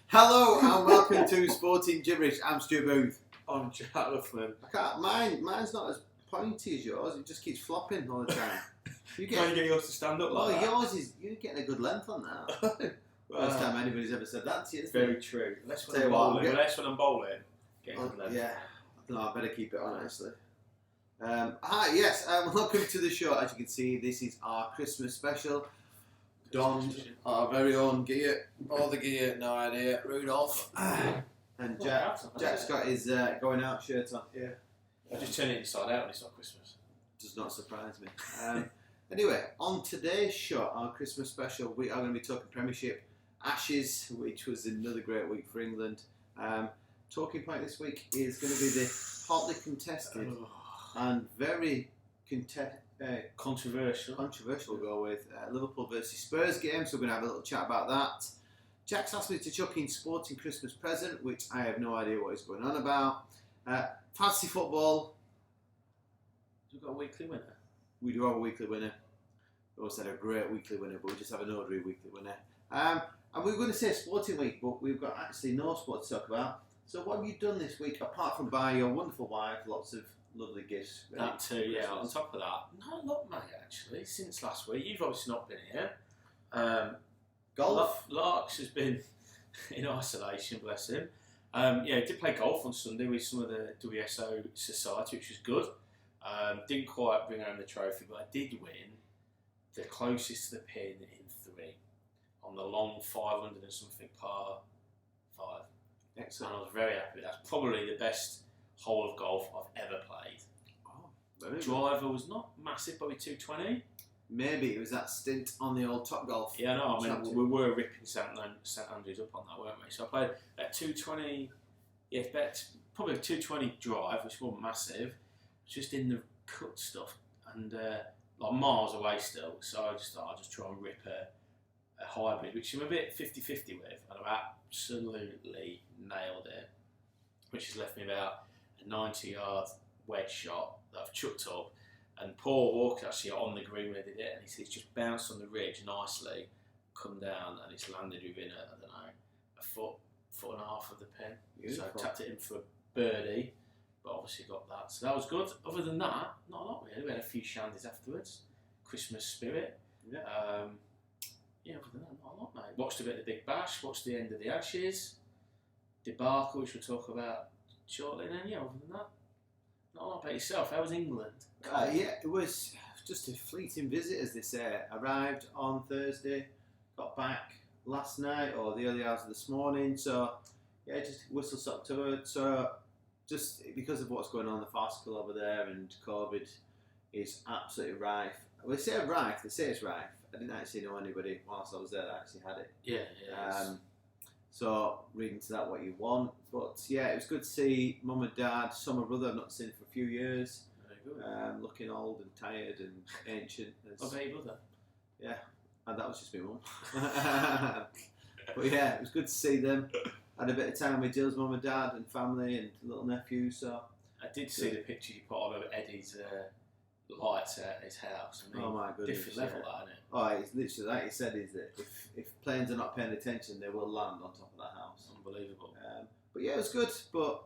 Hello and welcome to Sporting Jibberish. I'm Stu Booth. I'm Jonathan. Mine's not as pointy as yours. It just keeps flopping all the time. You get yours to stand up like that. You're getting a good length on that. First time anybody's ever said that to you. Very true. Unless when I'm bowling. Yeah. No, I better keep it on actually. Welcome to the show. As you can see, this is our Christmas special. Donned our very own gear, all the gear, no idea, Rudolph. And Jack's got his going out shirt on. Yeah. I just turn it inside out when it's not Christmas. Does not surprise me. Anyway, on today's show, our Christmas special, we are going to be talking Premiership, Ashes, which was another great week for England. Talking point this week is going to be the hotly contested and very controversial we'll go with Liverpool versus Spurs game, so we're going to have a little chat about that. Jack's asked me to chuck in Sporting Christmas present, which I have no idea what is going on about. Fantasy football. We've got a weekly winner. We do have a weekly winner. We also had a great weekly winner, but we just have an ordinary weekly winner. And we were going to say Sporting Week, but we've got actually no sport to talk about. So what have you done this week, apart from buy your wonderful wife lots of lovely gifts? That too, yeah. On top of that, not a lot, mate, actually, since last week. You've obviously not been here. Golf? Larks has been in isolation, bless him. Did play golf on Sunday with some of the WSO Society, which was good. Didn't quite bring home the trophy, but I did win the closest to the pin in 3 on the long 500 and something par 5. Excellent. And I was very happy. That's probably the best hole of golf I've ever played. Oh, very Driver good. was not massive, probably 220. Maybe it was that stint on the old Top Golf. Yeah, no, I mean, we were ripping St Andrews up on that, weren't we? So I played at 220, probably a 220 drive, which wasn't massive, just in the cut stuff, and like miles away still. So I just thought I'd just try and rip a hybrid, which I'm a bit 50-50 with, and I've absolutely nailed it, which has left me about a 90-yard wedge shot that I've chucked up. And Paul Walker actually on the green when I did it, and he said it's just bounced on the ridge nicely, come down, and it's landed within a foot and a half of the pin. Beautiful. So I tapped it in for a birdie, but obviously got that. So that was good. Other than that, not a lot really. We had a few shandies afterwards. Christmas spirit. Yeah. Other than that, not a lot, mate. Watched a bit of the Big Bash, watched the end of the Ashes, debacle, which we'll talk about shortly. And then, other than that, not a lot about yourself. How was England? It was just a fleeting visit, as they say. Arrived on Thursday, got back last night or the early hours of this morning. So, just whistle stop tour. So, just because of what's going on, the farcical over there and COVID is absolutely rife. Well, they say rife, they say it's rife. I didn't actually know anybody whilst I was there that actually had it. Yeah. So, read into that what you want. But yeah, it was good to see Mum and Dad, saw my brother I've not seen for a few years. Very good. Looking old and tired and ancient. Your brother? Yeah, and that was just my mum. But yeah, it was good to see them. Had a bit of time with Jill's mum and dad and family and little nephew. So I did see the picture you put on of Eddie's lights at his house. I mean, oh my goodness, different level, that, isn't it? Oh, it's literally like he said, is that if planes are not paying attention, they will land on top of that house. Unbelievable. But yeah, it was good. But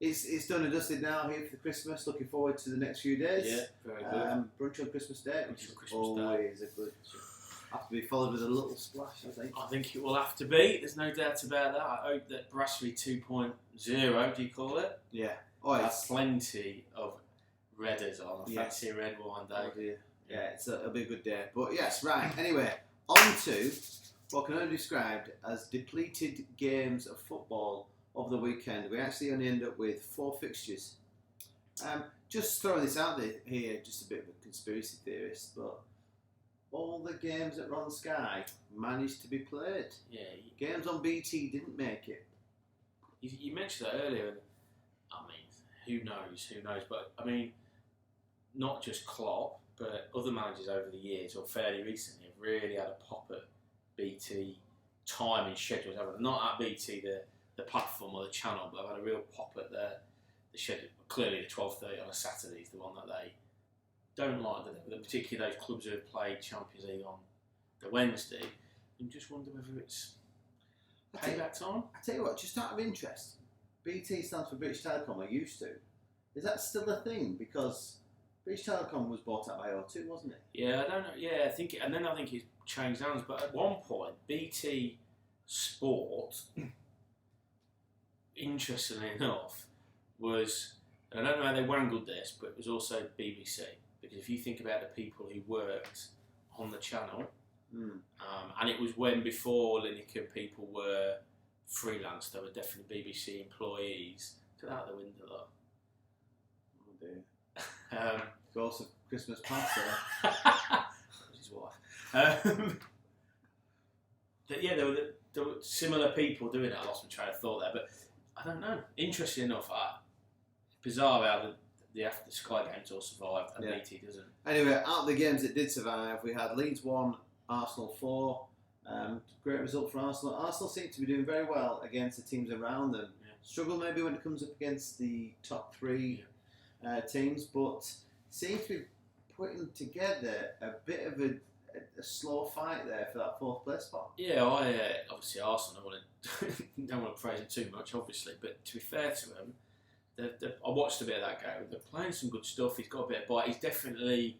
it's done and dusted now here for the Christmas. Looking forward to the next few days. Yeah, very good. Brunch on Christmas Day, which is always a good. Have to be followed with a little splash, I think. It will have to be. There's no doubt about that. I hope that Brasserie 2.0, do you call it? Yeah. Has plenty of redders on. I fancy a red wine day. Oh dear. Yeah, it'll be a good day. But yes, right. Anyway, on to what can only be described as depleted games of football over the weekend. We actually only end up with 4 fixtures. Just throwing this out there here, just a bit of a conspiracy theorist, but all the games that were on Sky managed to be played. Yeah. Games on BT didn't make it. You mentioned that earlier, and I mean, who knows? But I mean, not just Klopp, but other managers over the years, or fairly recently, have really had a pop at BT timing schedules. Not at BT, the platform or the channel, but I've had a real pop at the schedule. Clearly, the 12:30 on a Saturday is the one that don't like particularly those clubs who have played Champions League on the Wednesday, and just wonder whether it's payback time. I tell you what, just out of interest, BT stands for British Telecom, or used to. Is that still a thing? Because British Telecom was bought out by O2, wasn't it? Yeah, I don't know. Yeah, I think it changed hands. But at one point, BT Sport, interestingly enough, was, and I don't know how they wangled this, but it was also BBC. Because if you think about the people who worked on the channel, and it was before Lineker people were freelance, they were definitely BBC employees. Get out the window, though. Oh dear. Goes of Christmas past there. His wife. But yeah, there were similar people doing it. I lost my train of thought there, but I don't know. Interesting enough, bizarre how the Sky games all survived and BT doesn't. Anyway, out of the games that did survive, we had Leeds 1, Arsenal 4. Great result for Arsenal. Arsenal seem to be doing very well against the teams around them. Yeah. Struggle maybe when it comes up against the top 3 teams, but seem to be putting together a bit of a slow fight there for that 4th place spot. Yeah, obviously Arsenal, don't want to praise them too much, obviously, but to be fair to them, I watched a bit of that game. They're playing some good stuff. He's got a bit of bite. He's definitely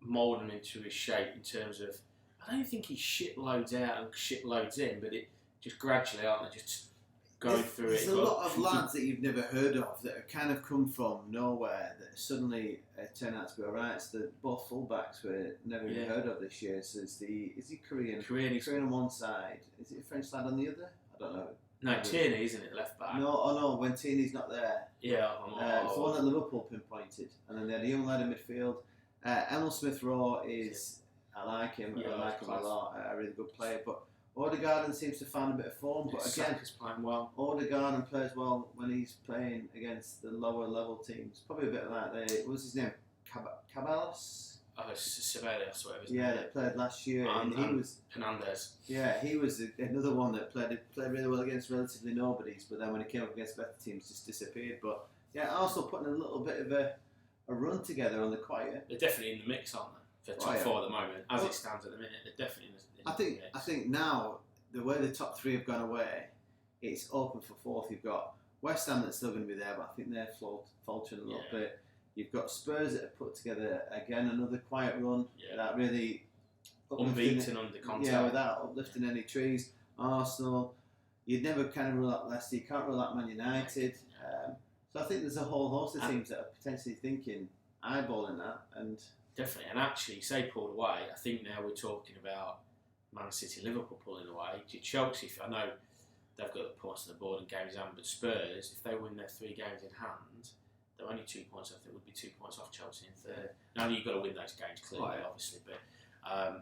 moulding into his shape in terms of. I don't think he shitloads out and shitloads in, but it just gradually, aren't they, just going through it. There's a lot of lads that you've never heard of that have kind of come from nowhere that suddenly turn out to be alright. So both fullbacks were never even heard of this year. So is he Korean? Korean on one side. Is it a French lad on the other? I don't know. No, Tierney, isn't it, left back? No, when Tierney's not there. Yeah. It's the one that Liverpool pinpointed. And then they had a young lad in midfield. Emil Smith-Rowe is, I like him. Yeah, I like him a lot. A really good player. But Odegaard seems to find a bit of form. But again, Saka's playing well. Odegaard plays well when he's playing against the lower level teams. Probably a bit like what was his name? Caballos? Oh, it's Jibberish, whatever his name. Yeah, that played last year. And he was Hernandez. Yeah, he was another one that played really well against relatively nobodies, but then when he came up against better teams, just disappeared. But yeah, Arsenal putting a little bit of a run together on the quiet. They're definitely in the mix, aren't they? For top 4 at the moment, as it stands at the minute, they're definitely in the mix. I think now the way the top 3 have gone away, it's open for 4th. You've got West Ham that's still going to be there, but I think they're faltering a little bit. You've got Spurs that have put together again another quiet run that really unbeaten under contact. Yeah, without uplifting any trees. Arsenal, you'd never kind of rule out Leicester. You can't rule out Man United. So I think there's a whole host of teams that are potentially thinking, eyeballing that, and definitely. And actually, say pulled away. I think now we're talking about Man City, Liverpool pulling away. Chelsea, I know they've got the points on the board and games in hand, but Spurs, if they win their 3 games in hand, they're only 2 points off. It would be 2 points off Chelsea in 3rd. Now you've got to win those games clearly, obviously, but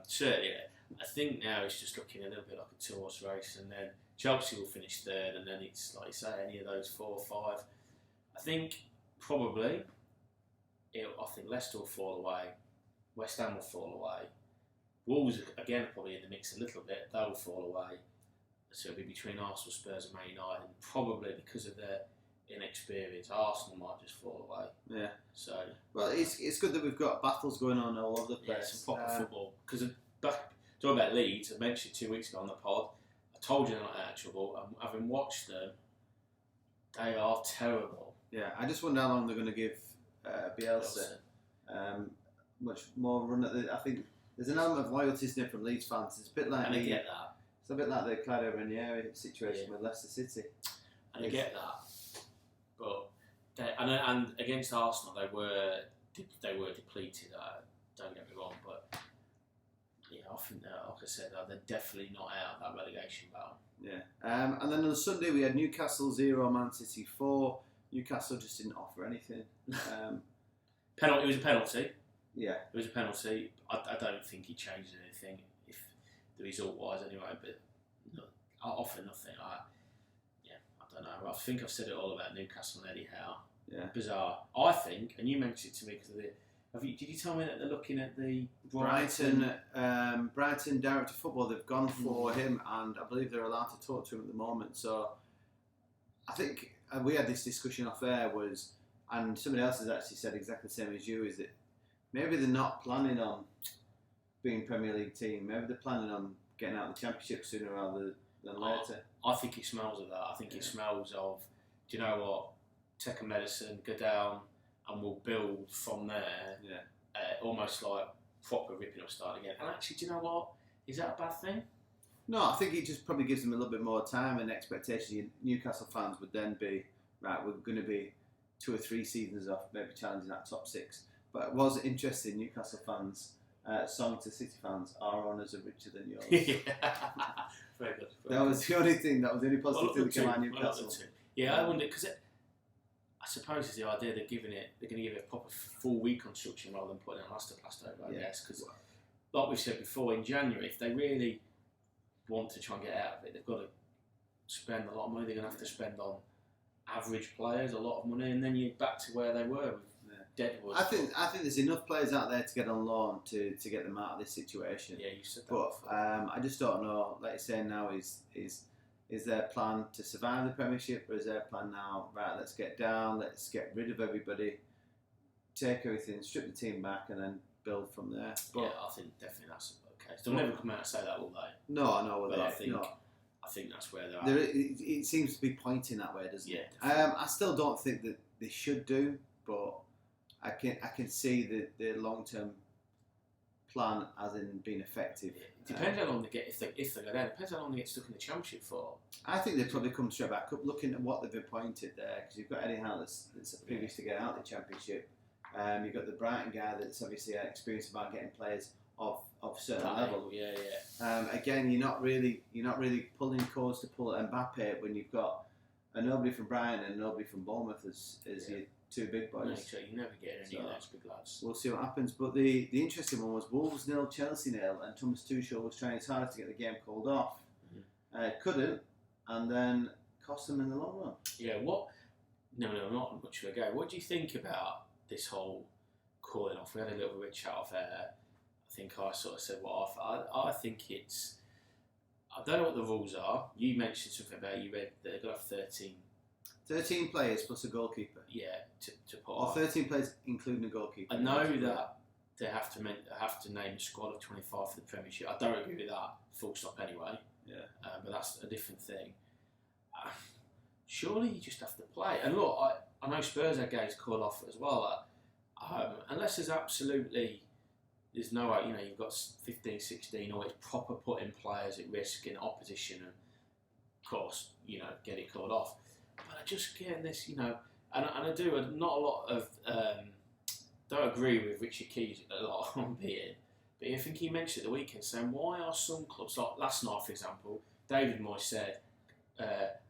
certainly I think now it's just looking a little bit like a 2-horse race, and then Chelsea will finish 3rd, and then it's like you say, any of those 4 or 5. I think probably I think Leicester will fall away, West Ham will fall away, Wolves again are probably in the mix a little bit. They'll fall away, so it'll be between Arsenal, Spurs, and Man United, and probably because of their inexperience, Arsenal might just fall away. Yeah. So well, it's good that we've got battles going on all over the place. Yeah, some proper football. Because talking about Leeds, I mentioned 2 weeks ago on the pod. I told you they're not out of trouble. Having watched them, they are terrible. Yeah, I just wonder how long they're going to give Bielsa much more run at the. I think there's an element of loyalty isn't it, from Leeds fans. It's a bit like I get that. It's a bit like the Claudio Ranieri situation with Leicester City. And I get that, but and against Arsenal they were depleted. Don't get me wrong, but yeah, I think like I said, they're definitely not out of that relegation battle. Yeah, and then on Sunday we had Newcastle 0, Man City 4. Newcastle just didn't offer anything. Penalty. It was a penalty. Yeah, it was a penalty. I don't think he changed anything, if the result wise anyway. But I offer nothing. I don't know. I think I've said it all about Newcastle and Eddie Howe. Yeah, bizarre. I think, and you mentioned it to me because of the. Did you tell me that they're looking at the Brighton director of football? They've gone for him, and I believe they're allowed to talk to him at the moment. So I think we had this discussion off air, and somebody else has actually said exactly the same as you. Is that maybe they're not planning on being Premier League team. Maybe they're planning on getting out of the Championship sooner rather than later. I think it smells of that. I think it smells of, do you know what? Take a medicine, go down, and we'll build from there. Yeah. Almost like proper ripping up start again. And actually, do you know what? Is that a bad thing? No, I think it just probably gives them a little bit more time and expectation. Newcastle fans would then be, right, we're going to be 2 or 3 seasons off, maybe challenging that top 6. But it was interesting, Newcastle fans, song to City fans, our honours are richer than yours. Very good. That was the only thing, that was the only positive thing that came out of Newcastle. Yeah, I wonder, because I suppose it's the idea they're going to give it a proper full reconstruction rather than putting a masterclaster over, I guess. Because, like we said before, in January, if they really want to try and get out of it, they've got to spend a lot of money. They're going to have to spend on average players a lot of money, and then you're back to where they were with Deadwood. I think there's enough players out there to get on loan to get them out of this situation. Yeah, you said that. But I just don't know. Like you're saying now, is their plan to survive the Premiership, or is their plan now, right, let's get down, let's get rid of everybody, take everything, strip the team back, and then build from there? But, yeah, I think definitely that's okay. They'll never come out and say that, will they? No, I know. But I think that's where they're at. It seems to be pointing that way, doesn't it? I still don't think that they should do, but I can see the long-term plan as in being effective. It depends how long they get, if they go down. It depends how long they get stuck in the Championship for. I think they'd probably come straight back up, looking at what they've appointed there, because you've got Eddie Howe that's previous to get out of the Championship. You've got the Brighton guy that's obviously had experience about getting players of certain level. Again, you're not really pulling cords to pull Mbappe when you've got a nobody from Brighton and nobody from Bournemouth as your 2 big boys. No, so you never get any of those big lads. We'll see what happens. But the interesting one was Wolves 0, Chelsea 0, and Thomas Tuchel was trying his hardest to get the game called off. Couldn't, and then cost them in the long run. Yeah, what? No, not much of a go. What do you think about this whole calling off? We had a little bit of a chat off air. I think I sort of said what I think it's. I don't know what the rules are. You mentioned something about you read they've got to have 13 players plus a goalkeeper. Yeah, to put. Or 13 players including a goalkeeper. I know that they have to name a squad of 25 for the Premiership. I don't agree with that. Full stop. Anyway. Yeah. But that's a different thing. Surely you just have to play. And look, I know Spurs had games called off as well. Unless there's no way, you've got 15, 16, or it's proper putting players at risk in opposition, and of course, get it called off. But I just get this, and I do not a lot of, don't agree with Richard Keys a lot on being, but I think he mentioned at the weekend saying, why are some clubs, like last night for example, David Moyes said,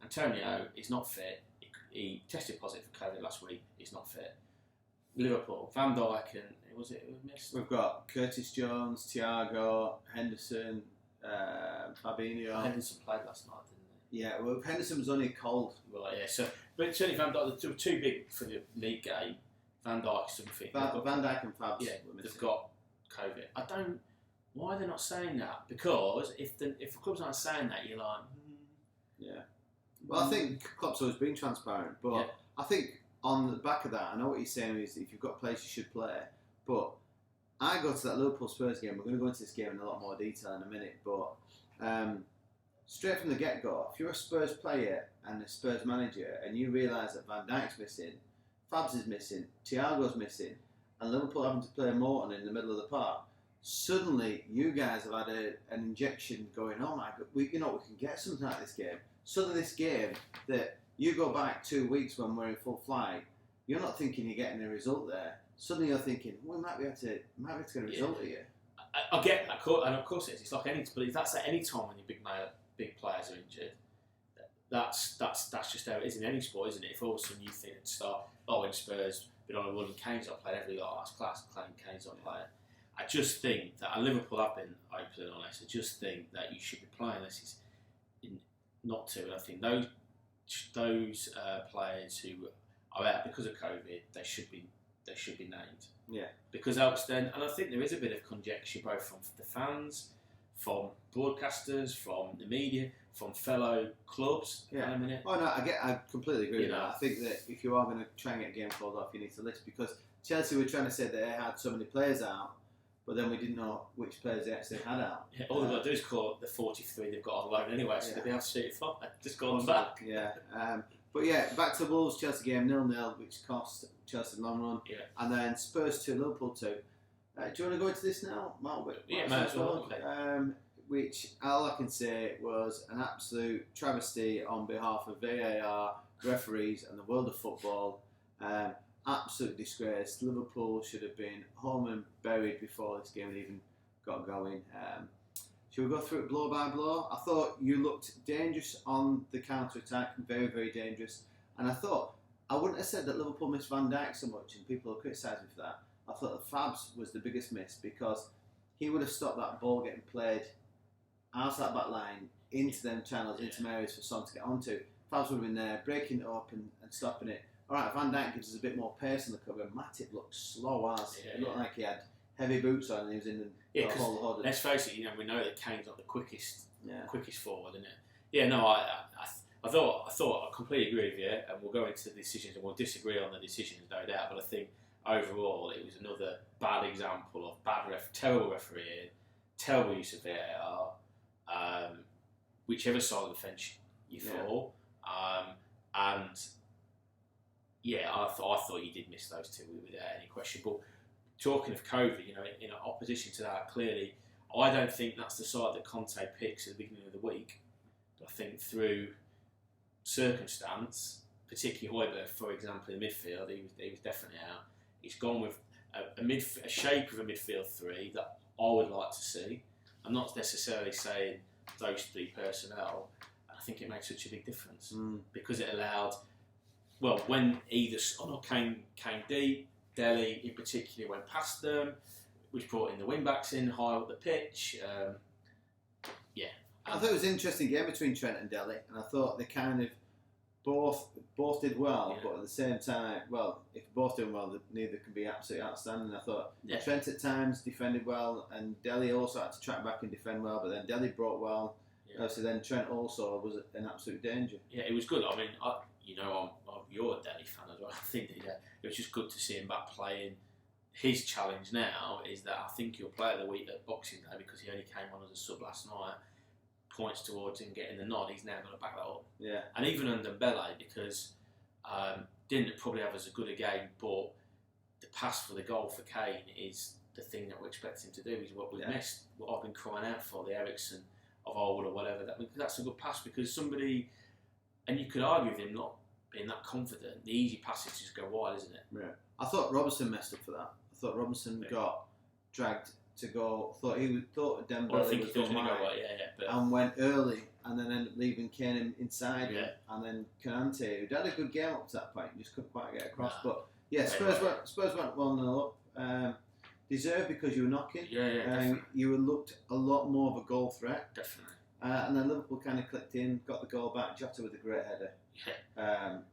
Antonio is not fit, he tested positive for COVID last week, he's not fit. Liverpool, Van Dijk and we've got Curtis Jones, Thiago, Henderson, Fabinho. Henderson played last night, didn't he? Yeah, well, Henderson was only cold. Well, yeah. So, but certainly Van Dijk, they're too big for the league game. Van Dijk's something. Van Dijk and Fabs. Yeah, they've got COVID. I don't. Why they're not saying that? Because if the clubs aren't saying that, you're like, yeah. Well, I think Klopp's always been transparent, but I think on the back of that, I know what you're saying is if you've got players, you should play. But I go to that Liverpool Spurs game. We're going to go into this game in a lot more detail in a minute. But straight from the get-go, if you're a Spurs player and a Spurs manager, and you realise that Van Dijk's missing, Fabs is missing, Thiago's missing, and Liverpool having to play Morton in the middle of the park, suddenly you guys have had an injection going, oh my God, we can get something out of this game. Suddenly this game that you go back 2 weeks when we're in full flight, you're not thinking you're getting a result there. Suddenly you're thinking, well, we might be able to get a result here. I get that, and of course it's like any. But if that's at any time when your big players are injured, that's just how it is in any sport, isn't it? If all of a sudden you think in Spurs been on a run and Kane's not played every that's class, Kane's not playing. I just think that at Liverpool, I've been open and honest. I just think that you should be playing unless it's not to. And I think those players who are out because of COVID, they should be named. Yeah. Because else then, and I think there is a bit of conjecture both from the fans, from broadcasters, from the media, from fellow clubs. Yeah. In a minute. Oh no, I completely agree with that. I think that if you are going to try and get a game called off, you need to list, because Chelsea were trying to say that they had so many players out, but then we didn't know which players they actually had out. Yeah, all they've got to do is call the 43 they've got on loan anyway, so they'll be absolutely fine. Just go on back. Yeah. But yeah, back to the Wolves Chelsea game 0-0, which cost Chelsea the long run. Yeah. And then Spurs 2, Liverpool 2. Do you want to go into this now, Mark? Yeah, might as well. Okay. Which all I can say was an absolute travesty on behalf of VAR, referees, and the world of football. Absolute disgrace. Liverpool should have been home and buried before this game even got going. Shall we go through it blow by blow? I thought you looked dangerous on the counter-attack, very, very dangerous. And I wouldn't have said that Liverpool missed Van Dijk so much, and people are criticising me for that. I thought that Fabs was the biggest miss because he would have stopped that ball getting played out that back line into them channels, into areas for Son to get onto. Fabs would have been there, breaking it up and stopping it. All right, Van Dijk gives us a bit more pace on the cover. Matip looked slow as. It looked like he had heavy boots on and he was in the whole. Let's face it, we know that Kane's not the quickest forward, isn't it? Yeah, no, I thought I completely agree with you, and we'll go into the decisions and we'll disagree on the decisions, no doubt. But I think overall it was another bad example of terrible refereeing, terrible use of VAR. Whichever side of the fence you fall, and I thought you did miss those two without any question. But talking of COVID, in opposition to that, clearly, I don't think that's the side that Conte picks at the beginning of the week. But I think through circumstance, particularly Højbjerg, for example, in midfield, he was definitely out. He's gone with a shape of a midfield three that I would like to see. I'm not necessarily saying those three personnel. I think it makes such a big difference because it allowed, when either came deep, Delhi in particular went past them, which brought in the wing backs in high up the pitch. I thought it was an interesting game between Trent and Delhi, and I thought they kind of both did well, but at the same time, if both doing well, neither can be absolutely outstanding. I thought Trent at times defended well, and Delhi also had to track back and defend well, but then Delhi brought well. So then Trent also was an absolute danger. Yeah, it was good. I mean, you're a Delhi fan as well. I think that, it was just good to see him back playing. His challenge now is that I think he'll play at the week at Boxing Day because he only came on as a sub last night. Points towards him getting the nod. He's now got to back that up. Yeah. And even under Bele, because didn't probably have as good a game, but the pass for the goal for Kane is the thing that we expect him to do. Is what we've missed. What I've been crying out for, the Ericsson of old or whatever. That's a good pass because somebody, and you could argue with him not being that confident. The easy passes just go wide, isn't it? Yeah. I thought Robertson messed up for that. I thought Robertson got dragged to go. Thought Dembele was going wide, and went early, and then ended up leaving Kane inside him, and then Kanante, who had a good game up to that point, just couldn't quite get across. But Spurs went 1-0 up. Deserved because you were knocking. You looked a lot more of a goal threat. Definitely. And then Liverpool kind of clicked in, got the goal back. Jota with a great header.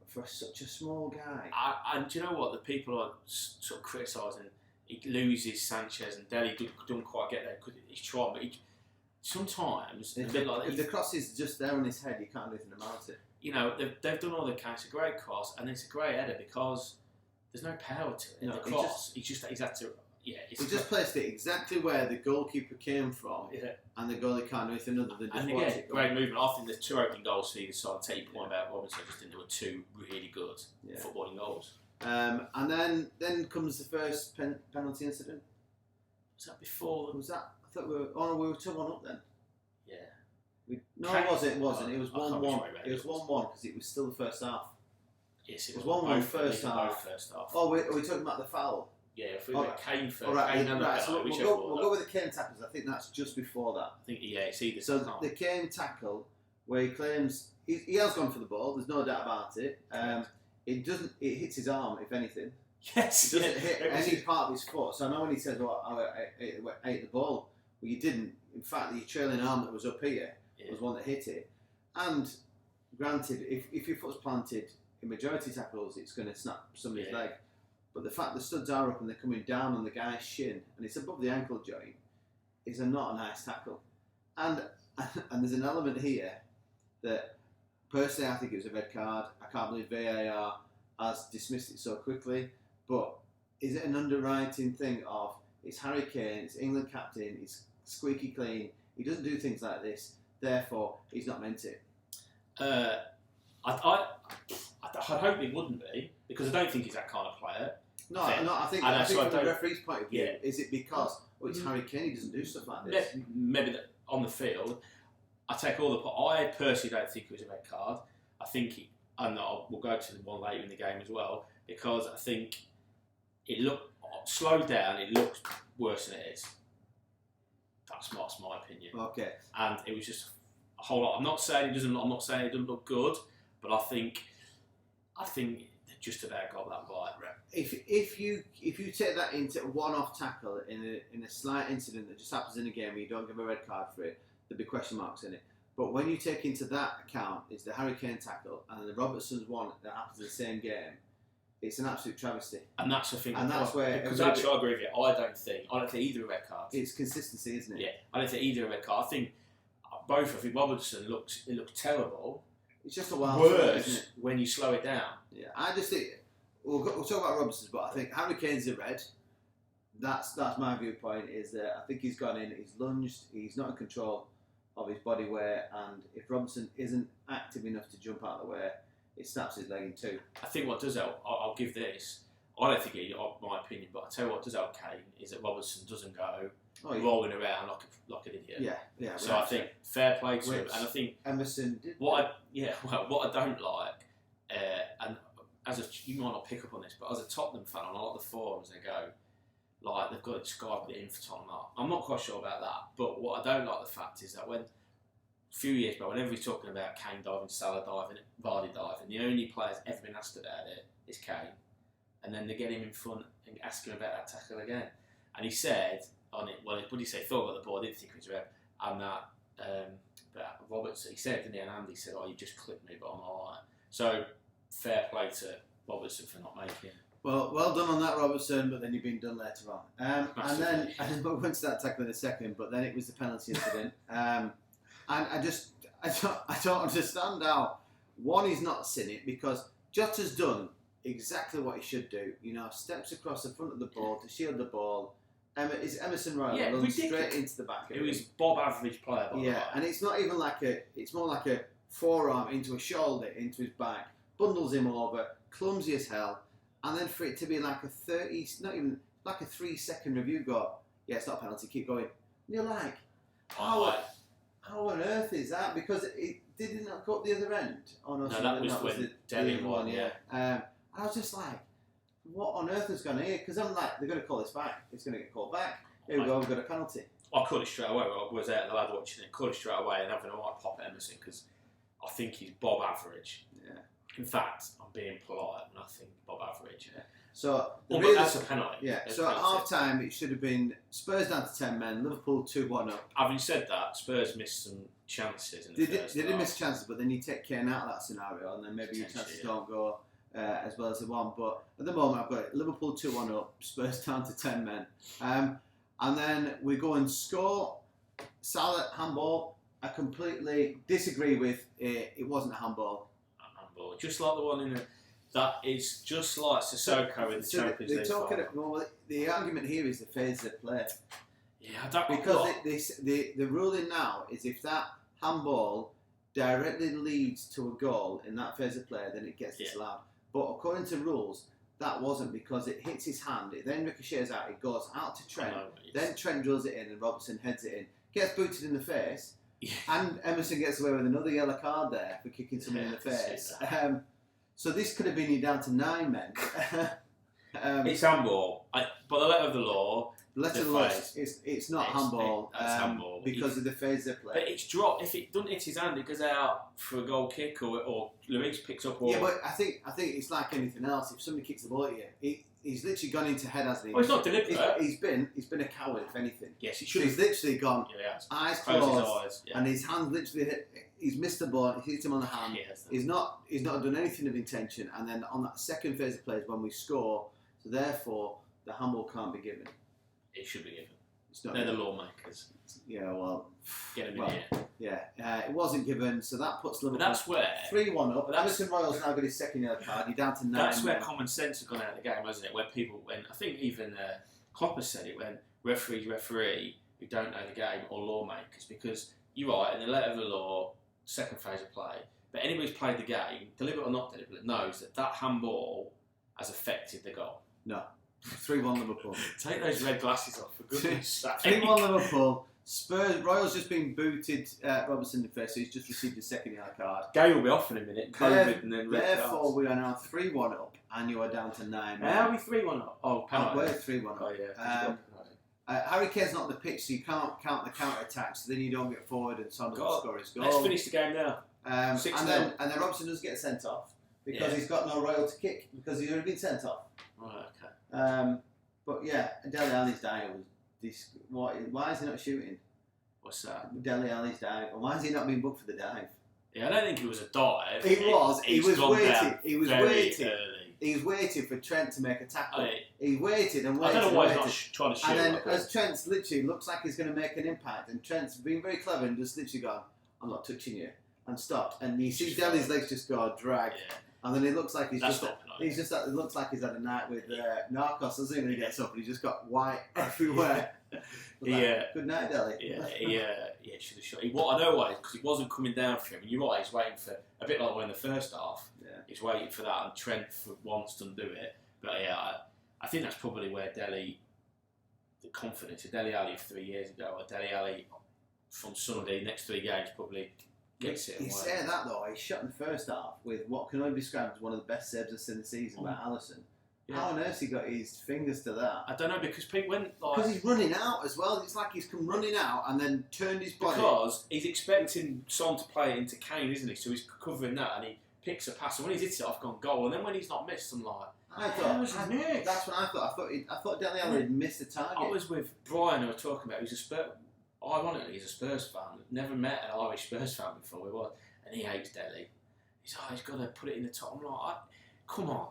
For such a small guy. And do you know what? The people are sort of criticising. He loses Sanchez and Delhi don't quite get there because he's trying, but sometimes if the cross is just there on his head, you can't do anything about it. They've done all the kind. It's a great cross and it's a great header because there's no power to it. The cross, he's had to. He just placed it exactly where the goalkeeper came from, and the goalie can't do anything other than just watch it. Great movement. I think there's two opening goals for either side. I'll take your point about Robinson. I just think there were two really good footballing goals. And then comes the first penalty incident. Was that before? Was that? I thought we were 2-1 up then. Yeah. It wasn't. It was 1-1. It was 1-1 because it was still the first half. Yes, it was 1-1 first half. Oh, are we talking about the foul? Yeah, if we were Kane first, so we'll go with the Kane tackles. I think that's just before that. I think it's either. So the Kane tackle, where he claims he has gone for the ball. There's no doubt about it. It doesn't. It hits his arm, if anything. Yes. It doesn't hit any part of his foot. So I know when he says, I ate the ball. Well, you didn't. In fact, the trailing arm that was up here was one that hit it. And granted, if your foot's planted, in majority tackles, it's going to snap somebody's leg. But the fact the studs are up and they're coming down on the guy's shin, and it's above the ankle joint, is not a nice tackle. And there's an element here that, personally, I think it was a red card. I can't believe VAR has dismissed it so quickly. But is it an underwriting thing of it's Harry Kane, it's England captain, he's squeaky clean, he doesn't do things like this, therefore he's not meant it? I hope it wouldn't be, because I don't think he's that kind of player. I think from the referee's point of view, is it because it's Harry Kane, he doesn't do stuff like this? Maybe that on the field, I take all the. I personally don't think it was a red card. I think, and we'll go to the one later in the game as well, because I think it looked slowed down. It looked worse than it is. That's my opinion. Okay. And it was just a whole lot. I'm not saying it doesn't look good, but I think they just about got that right. If you take that into a one-off tackle in a slight incident that just happens in a game where you don't give a red card for it, there'd be question marks in it. But when you take into that account is the Harry Kane tackle and the Robertson's one that happens in the same game, it's an absolute travesty. And that's the thing. And that's where, because actually, I agree with you. I don't think either a red card. It's consistency, isn't it? Yeah, I don't think either a red card. I think both. I think Robertson looked terrible. It's just a wild worse isn't it? When you slow it down. Yeah, I just think we'll talk about Robertson's, but I think Harry Kane's a red. That's my viewpoint. Is that I think he's gone in, he's lunged, he's not in control of his body weight, and if Robertson isn't active enough to jump out of the way, it snaps his leg in two. I think what does help, I'll give this. I don't think my opinion, but I tell you what does help Kane is that Robertson doesn't go rolling around like an idiot. Yeah. So I think fair play to him, and I think Emerson did. What I don't like, and you might not pick up on this, but as a Tottenham fan, on a lot of the forums they go like they've got it described in for Tottenham. I'm not quite sure about that, but what I don't like the fact is that when a few years ago, whenever he's talking about Kane diving, Salah diving, Vardy diving, the only player's ever been asked about it is Kane. And then they get him in front and ask him about that tackle again. And he said on it, what did he say? Thought about the ball, didn't think it was red. And that, but Robertson, he said, didn't he? And Andy said, you just clipped me, but I'm alright. So, fair play to Robertson for not making it. Well done on that, Robertson, but then you've been done later on. And then we'll go into that tackle in a second, but then it was the penalty incident. And I don't understand how, one, he's not seen it, because Jota's done exactly what he should do. Steps across the front of the ball to shield the ball. Is Emerson Royal runs straight into the back. It was Bob average player. And it's not even it's more like a forearm into a shoulder, into his back, bundles him over, clumsy as hell, and then for it to be like a 3-second review it's not a penalty, keep going. And you're like, how on earth is that? Because it did not go up the other end. No, that was the Delhi one, yeah. I was just like, what on earth has gone here? Because I'm like, they're going to call this back. It's going to get called back. Here we go, we've got a penalty. I called it straight away. I was there, the lad watching it, called it straight away and having a right pop at Emerson because I think he's Bob average. Yeah. In fact, I'm being polite and I think Bob average. Yeah. So but that's a penalty. Yeah. So at half time, it should have been Spurs down to 10 men, Liverpool 2-1 up. Having said that, Spurs missed some chances. They did miss chances, but then you take Kane out of that scenario, and then maybe your chances don't go as well as they want. But at the moment, I've got it, Liverpool 2-1 up, Spurs down to 10 men, and then we go and score. Salah handball. I completely disagree with it. It wasn't a handball. Just like the one in the. That is just like Sissoko in the Champions League. The argument here is the phase of play. Yeah, I don't. Because the ruling now is if that handball directly leads to a goal in that phase of play, then it gets disallowed. But according to rules, that wasn't, because it hits his hand, it then ricochets out, it goes out to Trent, then Trent drills it in and Robertson heads it in, gets booted in the face, and Emerson gets away with another yellow card there for kicking someone in the face. So this could have been you down to 9 men. It's handball. By the letter of the law, it's not handball. That's handball because of the phase they play. But it's dropped. If it doesn't hit his hand, it goes out for a goal kick, or Luis picks up. Yeah, but I think it's like anything else. If somebody kicks the ball at you, he's literally gone into head, hasn't he? Well, it's not deliberate. He's been a coward, if anything. Yes, he should. So he's literally gone eyes closed, his eyes, and his hand literally hit. He's missed the ball. He hits him on the hand. He's not done anything of intention. And then on that second phase of play is when we score. So therefore, the handball can't be given. It should be given. It's not. They're the lawmakers. Yeah, well, Get them in here. Yeah, it wasn't given, so that puts Liverpool. But that's where 3-1 up. Alison Royal's now got his second yellow card. You're down to 9. That's where common sense has gone out of the game, hasn't it? Where people, I think even Klopp has said it, when referee who don't know the game or lawmakers, because you're right, in the letter of the law, second phase of play, but anybody who's played the game, deliberate or not deliberate, knows that handball has affected the goal. No. 3-1 Liverpool. Take those red glasses off, for goodness sake. 3-1 Liverpool. Spurs, Royals just been booted Robertson in the face, so he's just received his second yellow card. Gay will be off in a minute. COVID and then red Therefore, cards. we are now 3-1 up, and you are down to 9. How are we 3-1 up? Oh, penalty. We're 3-1 up. Oh, yeah. Harry Kane's not on the pitch, so you can't count the counter-attacks, so then you don't get forward and Son doesn't score his goal. Let's finish the game now. And then Robertson doesn't get sent off, because he's got no Royal to kick, because he's already been sent off. Right, okay. But yeah, Dele Alli's dive was why is he not shooting? What's that? Dele Alli's dive. And why has he not been booked for the dive? Yeah, I don't think it was a dive. He was waiting. He was waiting. Early. He was waiting for Trent to make a tackle. Hey. He waited and waited. I don't know why and he's not trying to shoot. And then as Trent's literally looks like he's going to make an impact, and Trent's been very clever and just literally gone, I'm not touching you, and stopped. And you see Dele's legs just go drag. Yeah. And then it looks like it looks like he's had a night with Narcos, doesn't he? When he gets up and he's just got white everywhere. Good night, Dele. Yeah, should have shot. I know why, because it wasn't coming down for him. And you're right, he's waiting for a bit like in the first half. Yeah. He's waiting for that, and Trent for once doesn't do it. But yeah, I think that's probably where the confidence of Dele Alli of 3 years ago, or Dele Alli from Sunday next 3 games probably. He's saying that though, he shot in the first half with what can only be described as one of the best saves I've seen this season by Alisson. Yeah. How on earth he got his fingers to that? I don't know, because people went because he's running out as well. It's like he's come running out and then turned his body. Because he's expecting Son to play it into Kane, isn't he? So he's covering that and he picks a pass. And when he's hit it, I've gone goal. And then when he's not missed, I'm like, that's what I thought. I thought Dele Alli had missed the target. I was with Brian, who we were talking about. He's a Spurs. Ironically, he's a Spurs fan. Never met an Irish Spurs fan before. We was. And he hates Dele. He's got to put it in the top. I'm like, come on.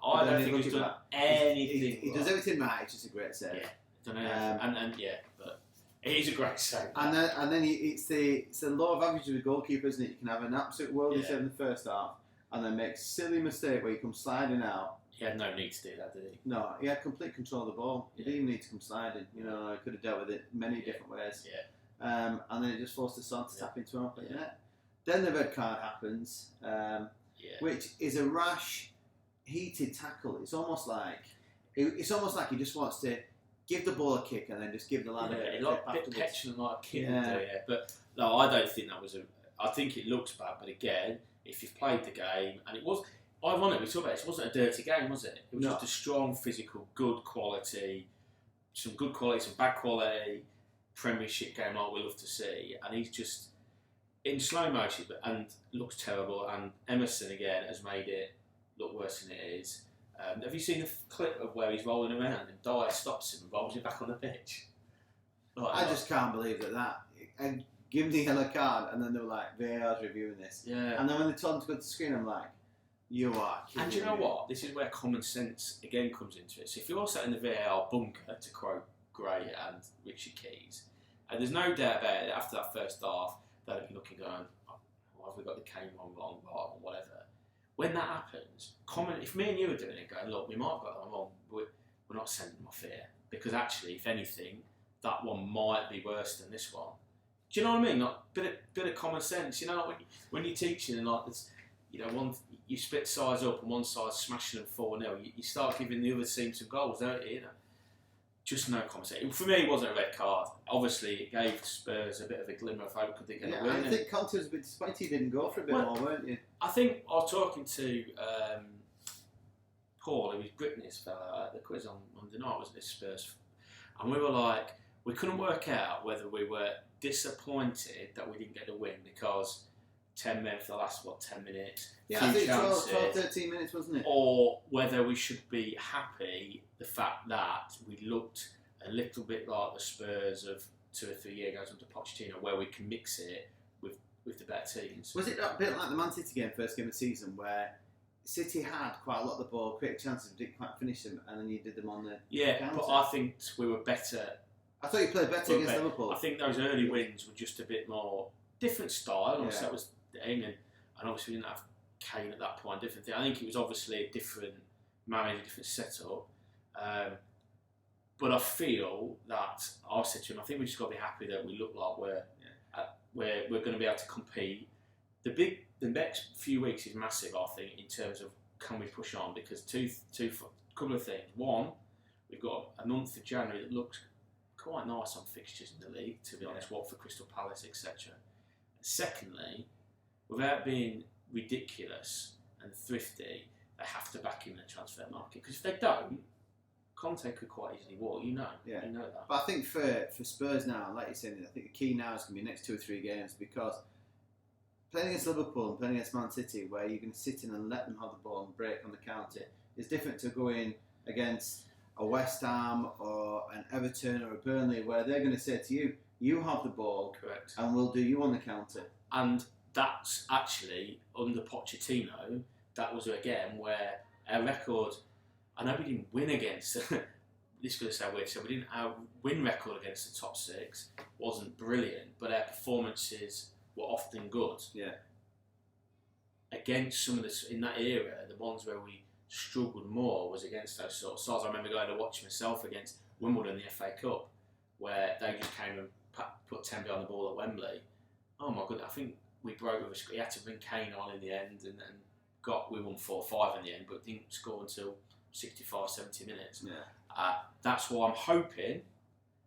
I don't think he's done anything. He does everything right. It's just a great save. Yeah, done anything. But he's a great save. And then it's the law of averages with goalkeepers, isn't it? You can have an absolute worldly save in the first half, and then make a silly mistake where you come sliding out. He had no need to do that, did he? No, he had complete control of the ball. He didn't even need to come sliding. You know, he could have dealt with it many different ways. Yeah. And then it just forced the Son to tap into him. Then the red card happens, which is a rash, heated tackle. It's almost like he just wants to give the ball a kick and then just give the lad a bit petulant like a kid would do. Yeah. But no, I don't think that was I think it looks bad, but again, if you've played the game, and it was. Ironically, we talked about it wasn't a dirty game, was it? It was just a strong, physical, good quality, some good quality, some bad quality, Premiership game like we love to see. And he's just in slow motion and looks terrible. And Emerson, again, has made it look worse than it is. Have you seen the clip of where he's rolling around and Dyer stops him and rolls him back on the pitch? I just can't believe that. And give him the yellow card, and then they were like, VAR's reviewing this. Yeah. And then when they told him to go to the screen, I'm like, you are kidding And do you know me. what? This is where common sense again comes into it. So if you're sat in the VAR bunker, to quote Gray and Richard Keys, and there's no doubt about it, after that first half, they'll be looking going, oh, have we got the Kane wrong, or whatever. When that happens, if me and you are doing it, going, look, we might have got that wrong, but we're not sending them off here. Because actually, if anything, that one might be worse than this one. Do you know what I mean? Like, bit of common sense. You know, like when you're teaching and like this, you know, you split sides up and one side's smashing them 4-0, you start giving the other team some goals, don't you? You know, just no common sense. For me, it wasn't a red card. Obviously, it gave Spurs a bit of a glimmer of hope. Could they get a win? I think Conte was a bit disappointed he didn't go for a bit more, weren't you? I think I was talking to Paul, who was Brittany's fella, at the quiz on Monday night, wasn't it, Spurs? And we were like, we couldn't work out whether we were disappointed that we didn't get the win because 10 men for the last, 10 minutes? Yeah, I think 12, 13 minutes, wasn't it? Or whether we should be happy the fact that we looked a little bit like the Spurs of 2 or 3 years ago under Pochettino, where we can mix it with the better teams. Was it a bit like the Man City game, first game of the season, where City had quite a lot of the ball, created chances, but didn't quite finish them, and then you did them on the counter? But I think we were better I thought you played better against Liverpool. I think those early wins were just a bit more different style. Obviously, that was the aim, and obviously we didn't have Kane at that point. Different thing. I think it was obviously a different manager, different setup. But I feel that I said to him, I think we just got to be happy that we look like we're going to be able to compete. The next few weeks is massive, I think, in terms of can we push on, because couple of things. One, we've got a month of January that looks quite nice on fixtures in the league, to be honest, Watford, Crystal Palace, etc. Secondly, without being ridiculous and thrifty, they have to back in the transfer market, because if they don't, Conte could quite easily walk, you know that. But I think for Spurs now, like you said, I think the key now is going to be next 2 or 3 games, because playing against Liverpool and playing against Man City, where you can sit in and let them have the ball and break on the counter, is different to going against a West Ham or an Everton or a Burnley, where they're going to say to you, you have the ball, correct, and we'll do you on the counter. And that's actually, under Pochettino, that was again where our record, I know we didn't win against, this is going to sound weird, so we didn't, our win record against the top 6 wasn't brilliant, but our performances were often good. Yeah. Against some of the, in that era, the ones where we struggled more was against those sort of sides. I remember going to watch myself against Wimbledon, the FA Cup, where they just came and put 10 behind the ball at Wembley. Oh my goodness, I think we broke with he had to bring Kane on in the end, and we won 4-5 in the end, but didn't score until 65, 70 minutes. Yeah. That's why I'm hoping,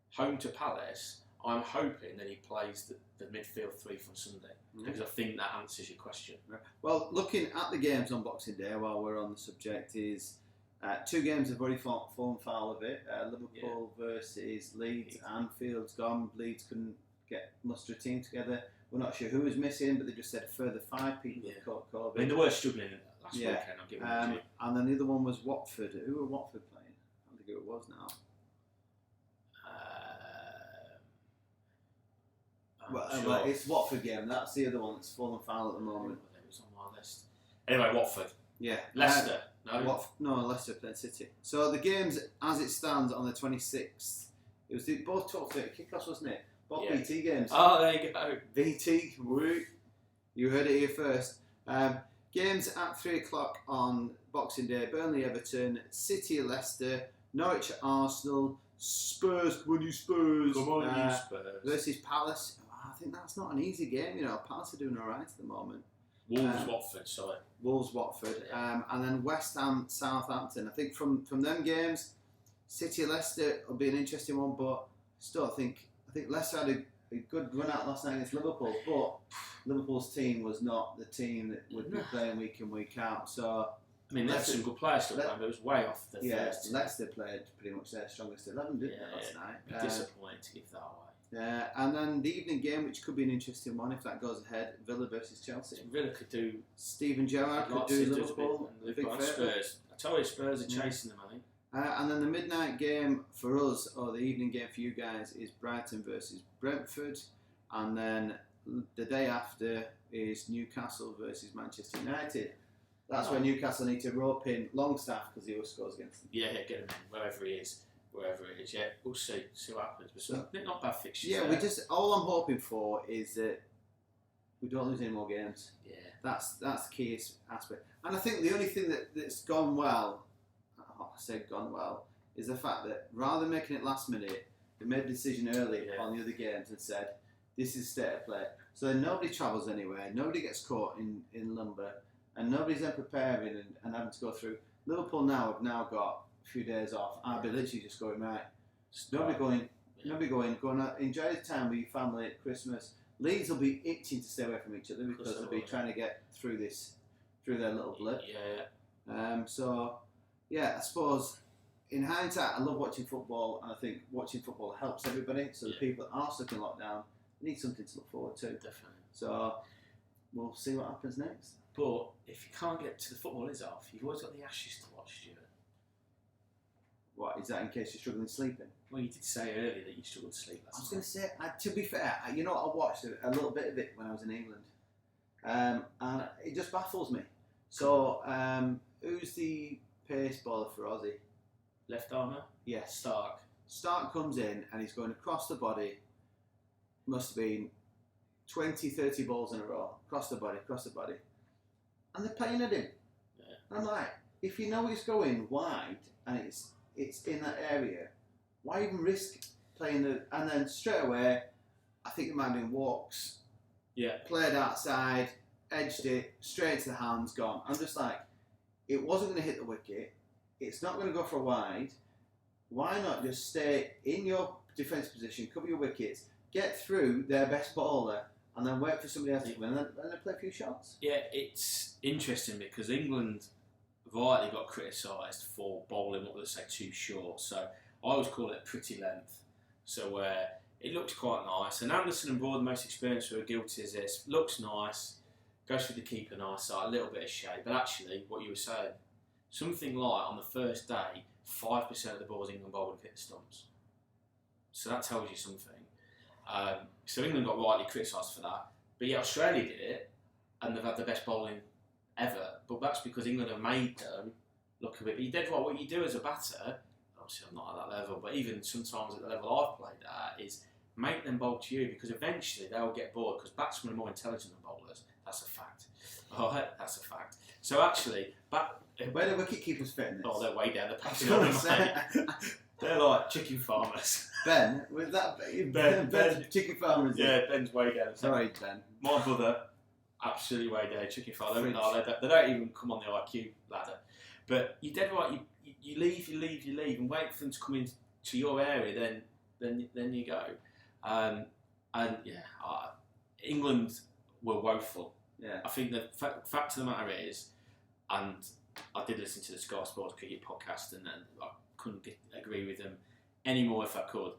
home to Palace, I'm hoping that he plays the midfield 3 from Sunday, because I think that answers your question. Well, looking at the games on Boxing Day, while we're on the subject, is 2 games have already fallen foul of it. Liverpool versus Leeds. Anfield's gone. Leeds couldn't muster a team together. We're not sure who was missing, but they just said a further 5 people have caught COVID. I mean, they were struggling last weekend, I'll give them a and then the other one was Watford. Who were Watford playing? I don't think who it was now. Well, it's Watford game. That's the other one that's fallen foul at the moment. It was on my list. Anyway, Watford. Yeah. Leicester. No, Leicester played City. So the games, as it stands on the 26th, it was both 12:30 kickoffs, wasn't it? Both BT games. Oh, there you go. BT. You heard it here first. Games at 3 o'clock on Boxing Day. Burnley, Everton, City, Leicester, Norwich, Arsenal, Spurs. Come on, you Spurs. Come on, you Spurs. Versus Palace. I think that's not an easy game. Palace are doing all right at the moment. Wolves, Watford. Yeah. And then West Ham, Southampton. I think from them games, City, Leicester will be an interesting one, but still, I think Leicester had a good run out last night against Liverpool, but Liverpool's team was not the team that would be playing week in, week out. So I mean, there's some good players still playing, but it was way off the first. Leicester played pretty much their strongest 11, didn't they, last night? Disappointing to give that away. And then the evening game, which could be an interesting one if that goes ahead, Villa versus Chelsea. Villa could do. Steven Gerrard could do Liverpool. And they've got Spurs. I tell you, Spurs are chasing them, I think. And then the midnight game for us, or the evening game for you guys, is Brighton versus Brentford. And then the day after is Newcastle versus Manchester United. That's where Newcastle need to rope in Longstaff, because he always scores against them. Yeah, get him in, wherever it is. Yeah, we'll see what happens. But not bad fixtures. Yeah, all I'm hoping for is that we don't lose any more games. Yeah, that's the key aspect. And I think the only thing that's gone well, is the fact that rather than making it last minute, they made a decision early on the other games and said, this is state of play. So then nobody travels anywhere, nobody gets caught in lumber, and nobody's then preparing and having to go through. Liverpool have now got a few days off. I'll be literally just going, right, nobody going out, enjoy the time with your family at Christmas. Leeds will be itching to stay away from each other, because they'll be trying to get through their little blip. I suppose in hindsight, I love watching football, and I think watching football helps everybody. So the people that are stuck in lockdown need something to look forward to. Definitely. So we'll see what happens next. But if you can't get to the football is off, you've always got the Ashes to watch, Stuart. What, is that in case you're struggling sleeping? Well, you did say earlier that you struggled to sleep last night. I was going to say, to be fair, I watched a little bit of it when I was in England, and it just baffles me. So, who's the pace bowler for Aussie? Left armour? Yes. Stark. Stark comes in and he's going across the body. Must have been 20, 30 balls in a row. Across the body. And they're playing at him. Yeah. And I'm like, if you know he's going wide and it's in that area, why even risk playing the... And then straight away, I think it might have been walks. Yeah. Played outside, edged it, straight to the hands, gone. I'm just like, it wasn't going to hit the wicket. It's not going to go for a wide. Why not just stay in your defence position, cover your wickets, get through their best bowler, and then wait for somebody else to come in and then play a few shots? Yeah, it's interesting because England rightly got criticised for bowling what they say too short. So I always call it pretty length. So where it looks quite nice. And Anderson and Broad, the most experienced who are guilty of this, looks nice, goes through the keeper nice side, a little bit of shade. But actually, what you were saying, something like on the first day, 5% of the balls England bowled have hit the stumps. So that tells you something. So England got rightly criticised for that. But yeah, Australia did it, and they've had the best bowling ever. But that's because England have made them look a bit... But you're dead right, what you do as a batter, obviously I'm not at that level, but even sometimes at the level I've played at, is make them bowl to you, because eventually they'll get bored, because batsmen are more intelligent than bowlers. That's a fact. Oh, that's a fact. So actually, where do wicket keepers fit in this? Oh, they're way down the patch. They're like chicken farmers. Ben, with that Ben, chicken farmers. Yeah, Ben's way down. Sorry, Ben. My brother, absolutely way down. Chicken farmer. They don't even come on the IQ ladder. But you're dead right. You leave, and wait for them to come into your area. Then you go. And yeah, England were woeful. Yeah. I think the fact of the matter is, and I did listen to the Sky Sports Cricket podcast, and I couldn't agree with them anymore if I could.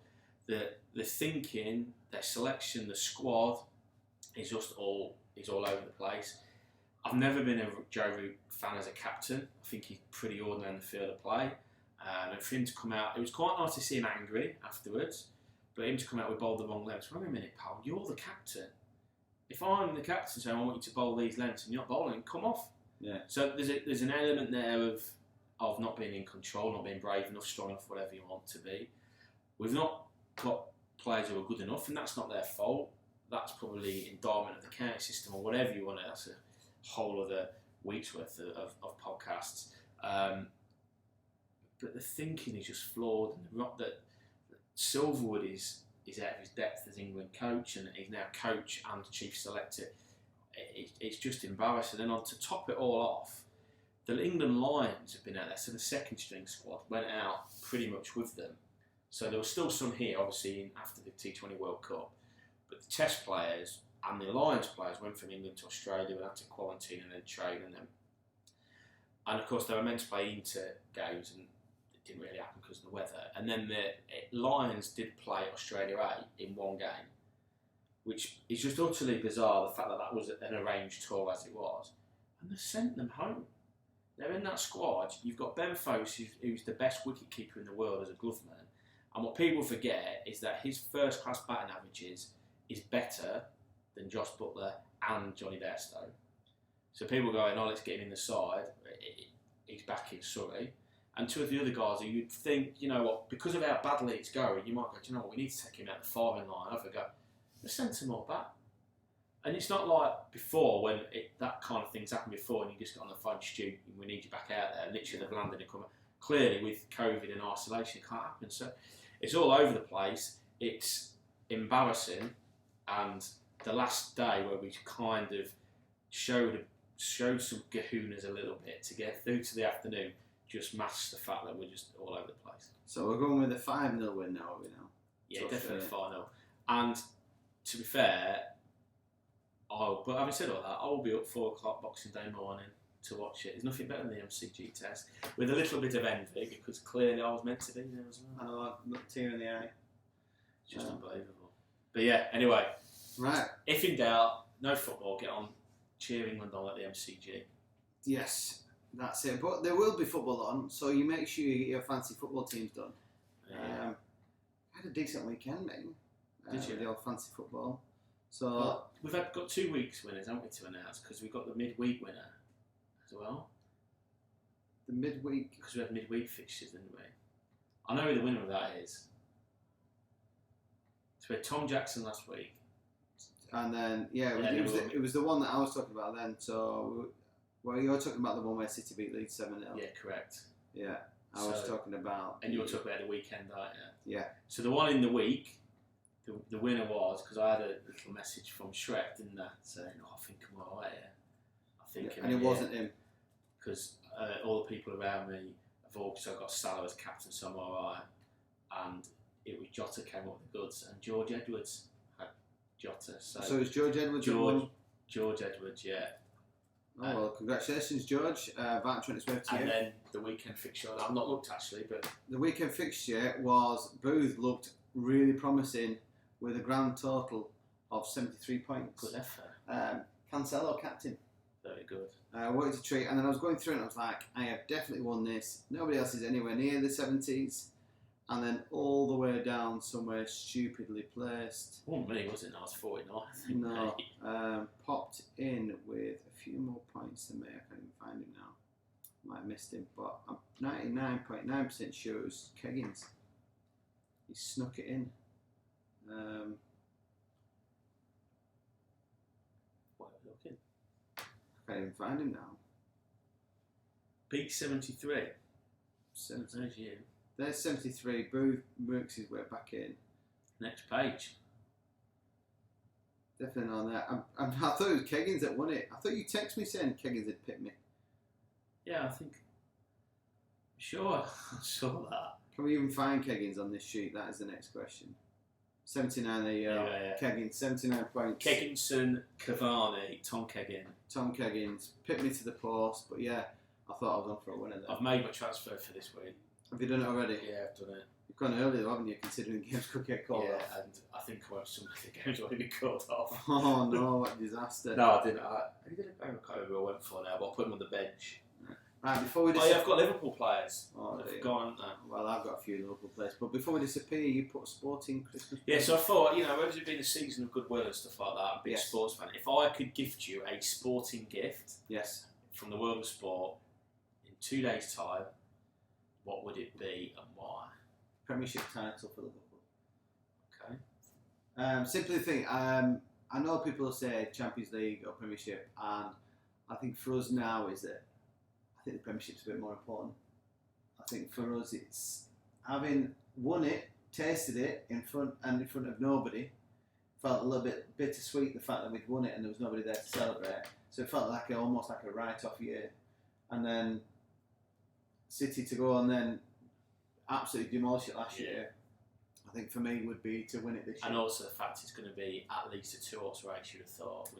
The thinking, their selection, the squad is just all over the place. I've never been a Joe Root fan as a captain. I think he's pretty ordinary in the field of play. And for him to come out, it was quite nice to see him angry afterwards, but him to come out with bowled the wrong lengths. Wait a minute, pal, you're the captain. If I'm the captain saying I want you to bowl these lengths and you're not bowling, come off. Yeah. So there's an element there of not being in control, not being brave enough, strong enough, whatever you want to be. We've not got players who are good enough, and that's not their fault. That's probably endowment of the county system or whatever you want. That's a whole other week's worth of podcasts. But the thinking is just flawed, and that Silverwood is out of his depth as England coach, and he's now coach and chief selector. It's just embarrassing. And on to top it all off, the England Lions have been out there, so the second string squad went out pretty much with them. So there was still some here, obviously, after the T20 World Cup. But the Test players and the Lions players went from England to Australia and had to quarantine and then train and then. And of course, they were meant to play inter games, and it didn't really happen because of the weather. And then the Lions did play Australia A in one game, which is just utterly bizarre, the fact that was an arranged tour as it was. And they sent them home. They're in that squad. You've got Ben Foakes, who's the best wicketkeeper in the world as a gloveman. And what people forget is that his first-class batting averages is better than Josh Buttler and Johnny Bairstow. So people going, oh, let's get him in the side. He's back in Surrey. And two of the other guys who you'd think, you know what, because of how badly it's going, you might go, do you know what, we need to take him out the firing line. Have a go. They sent him all back. And it's not like before when that kind of thing's happened before and you just got on the phone, Stu, we need you back out there. And literally they've landed and come out. Clearly with COVID and isolation, it can't happen. So it's all over the place. It's embarrassing. And the last day where we kind of showed some kahunas a little bit to get through to the afternoon just masks the fact that we're just all over the place. So we're going with a 5-0 win now, are we now? Yeah, definitely 5-0. And to be fair, but having said all that, I will be up 4 o'clock Boxing Day morning to watch it. There's nothing better than the MCG test, with a little bit of envy because clearly I was meant to be there as well. I know, look tear in the eye. It's just unbelievable. But yeah, anyway. Right. If in doubt, no football, get on, cheer England on at the MCG. Yes, that's it. But there will be football on, so you make sure you get your fancy football teams done. Yeah. I had a decent weekend, mate. Did you? With the old fancy football. So well, we've got 2 weeks winners, haven't we, to announce? Because we've got the midweek winner as well. The midweek, because we had midweek fixtures, didn't we? I know who the winner of that is. we had Tom Jackson last week. And then, it was the one that I was talking about then. So, well, you're talking about the one where City beat Leeds 7-0. Yeah, correct. Yeah, I was talking about... And you're talking about the weekend, aren't you? Yeah. So the one in the week, the winner was, because I had a little message from Shrek, didn't I, saying, I think I'm all right here. And it wasn't him. Because all the people around me have also got Salah as captain, so I'm all right. And it was Jota came up with the goods, and George Edwards had Jota. So it was George Edwards. George Edwards, yeah. Oh well, congratulations, George. Voucher on its way to you. And then the weekend fixture, I've not looked actually, but the weekend fixture was Booth looked really promising with a grand total of 73 points. Good effort. Cancelo captain. Very good. Wanted to treat, and then I was going through it and I was like, I have definitely won this. Nobody else is anywhere near the 70s. And then all the way down somewhere stupidly placed. Wasn't me, was it? No, I was 49, I think. No. Popped in with a few more points than me. I can't even find him now. Might have missed him. But I'm 99.9% sure it was Keggins. He snuck it in. What are we looking? I can't even find him now. Peak 73. 70. There's you. There's 73. Booth works his way back in. Next page. Definitely on that. I thought it was Keggins that won it. I thought you texted me saying Keggins had picked me. Yeah, I think. Sure, I saw that. Can we even find Keggins on this sheet? That is the next question. 79, there you go. Yeah. Keggins, 79 points. Kegginson, Cavani, Tom Keggin. Tom Keggins picked me to the post, but yeah, I thought I was on for a winner there. I've made my transfer for this week. Have you done it already? Yeah, I've done it. You've gone early though, haven't you, considering games could get called off? Yeah, and I think some of the games already been called off. Oh no, what a disaster. No, I didn't. I can't remember who I went for now, but I put him on the bench. Right, before we I've got Liverpool players. Oh, I've gone. Well, I've got a few Liverpool players, but before we disappear, you put a sporting Christmas. Yeah, so I thought, whether it been a season of goodwill and stuff like that, being a sports fan, if I could gift you a sporting gift, from the world of sport, in 2 days' time, what would it be and why? Premiership title for Liverpool. Okay. Simply think, I know people say Champions League or Premiership, and I think for us now is that I think the Premiership's a bit more important. I think for us it's having won it, tasted it in front of nobody. Felt a little bit bittersweet the fact that we'd won it and there was nobody there to celebrate. So it felt like almost like a write-off year. And then City to go and then absolutely demolish it last year. I think for me would be to win it this year. And also the fact it's going to be at least a 2-horse race, you'd have thought.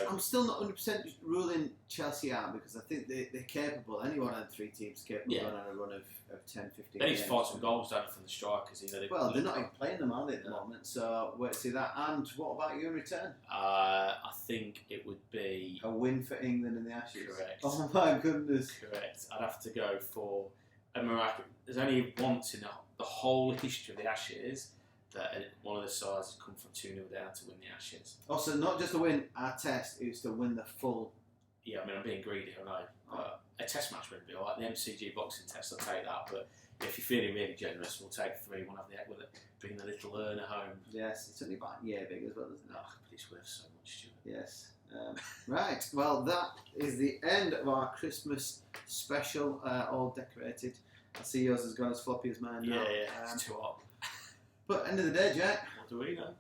I'm still not 100% ruling Chelsea out because I think they're capable. Anyone on 3 teams capable on a run of 10, 15 They need to find some goals down from the strikers. They're not even playing them, are they, at the moment? So wait to see that. And what about you in return? I think it would be... a win for England in the Ashes. Correct. Oh my goodness. Correct. I'd have to go for a miracle. There's only once in the whole history of the Ashes that one of the sides has come from 2-0 down to win the Ashes. Also, not just to win our test, it was to win the full. Yeah, I mean, I'm being greedy, I know. But a test match would be alright. The MCG boxing test, I'll take that. But if you're feeling really generous, we'll take 3. We'll have bring the little earner home. Yes, it's only about big as well, isn't it? Oh, but it's worth so much, Stuart. Yes. Right, well, that is the end of our Christmas special, all decorated. I see yours has gone as floppy as mine now. Yeah, it's too hot. But end of the day, Jack. What do we know?